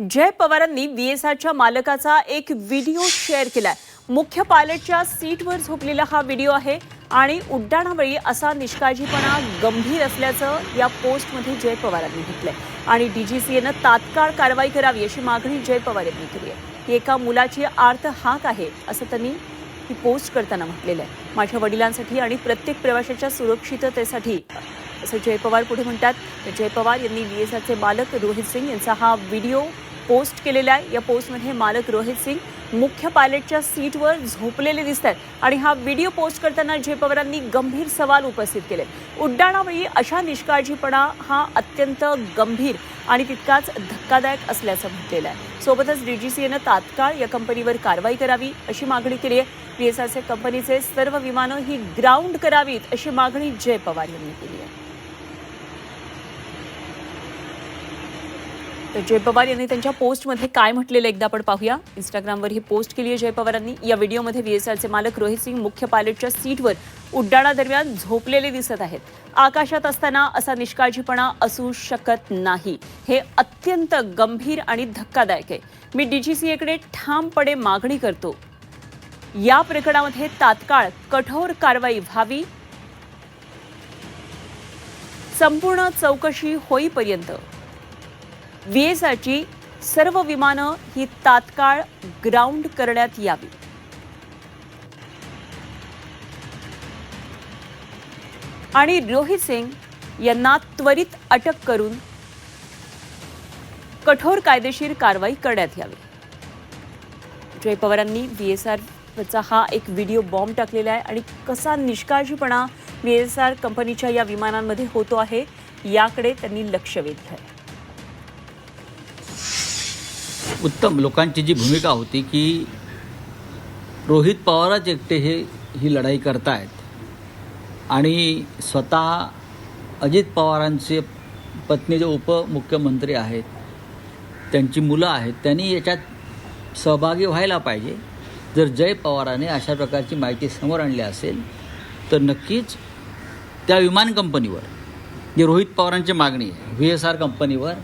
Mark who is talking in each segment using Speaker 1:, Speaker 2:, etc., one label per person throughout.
Speaker 1: जय पवारांनी VSRच्या मालकाचा एक व्हिडिओ शेअर केलाय। मुख्य पायलटच्या सीटवर झोपलेला हा व्हिडिओ आहे आणि उड्डाणावेळी असा निष्काळजीपणा गंभीर असल्याचं या पोस्टमध्ये जय पवारांनी म्हटलंय आणि DGCAनं तात्काळ कारवाई करावी अशी मागणी जय पवार यांनी केली आहे। ही एका मुलाची आर्त हाक आहे असं त्यांनी ही पोस्ट करताना म्हटलेलं आहे। माझ्या वडिलांसाठी आणि प्रत्येक प्रवाशाच्या सुरक्षिततेसाठी असं जय पवार पुढे म्हणतात। जय पवार यांनी VSRचे मालक रोहित सिंग यांचा हा व्हिडिओ पोस्ट केलेला आहे। या पोस्टमध्ये मालक रोहित सिंग मुख्य पायलटच्या सीटवर झोपलेले दिसतात आणि हा व्हिडिओ पोस्ट करताना जय पवारांनी गंभीर सवाल उपस्थित केले। उड्डाणावेळी अशा निष्काळजीपणा हा अत्यंत गंभीर आणि तितकाच धक्कादायक असल्याचं म्हटलेलं आहे। सोबतच DGCAनं तात्काळ या कंपनीवर कारवाई करावी अशी मागणी केली आहे। VSRचे कंपनीचे सर्व विमानं ही ग्राउंड करावीत अशी मागणी जय पवार यांनी केली आहे। तर जय पवार यांनी त्यांच्या पोस्टमध्ये काय म्हटलेलं एकदा आपण पाहूया। इंस्टाग्रामवर ही पोस्ट केली आहे जय पवारांनी। या व्हिडिओमध्ये VSRचे मालक रोहित सिंग मुख्य पायलटच्या सीटवर उड्डाणादरम्यान झोपलेले दिसत आहेत। आकाशात असताना असा निष्काळजीपणा असू शकत नाही। हे अत्यंत गंभीर आणि धक्कादायक आहे। मी DGCAकडे ठामपणे मागणी करतो, या प्रकरणामध्ये तात्काळ कठोर कारवाई व्हावी। संपूर्ण चौकशी होईपर्यंत VSRची सर्व विमानं ही तात्काळ ग्राउंड करण्यात यावी। आणि रोहित सिंग यांना त्वरित अटक करून कठोर कायदेशीर कारवाई करण्यात यावी। जय पवारांनी VSRचा हा एक व्हिडिओ बॉम्ब टाकलेला आहे आणि कसा निष्काळजीपणा VSR कंपनीच्या या विमानांमध्ये होतो आहे याकडे त्यांनी लक्ष वेधलं आहे।
Speaker 2: उत्तम लोकांची जी भूमिका होती की रोहित पवारच एकटे ही लढाई करतायत आणि स्वतः अजित पवारांचे पत्नी जे उपमुख्यमंत्री आहेत, त्यांची मुलं आहेत, त्यांनी याच्यात सहभागी व्हायला पाहिजे। जर जय पवारांनी अशा प्रकारची माहिती समोर आणली असेल तर नक्कीच त्या विमान कंपनीवर जे रोहित पवारांची मागणी आहे VSR कंपनीवर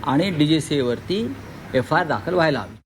Speaker 2: आणि DGCAवरती FIR दाखल व्हायला हवी।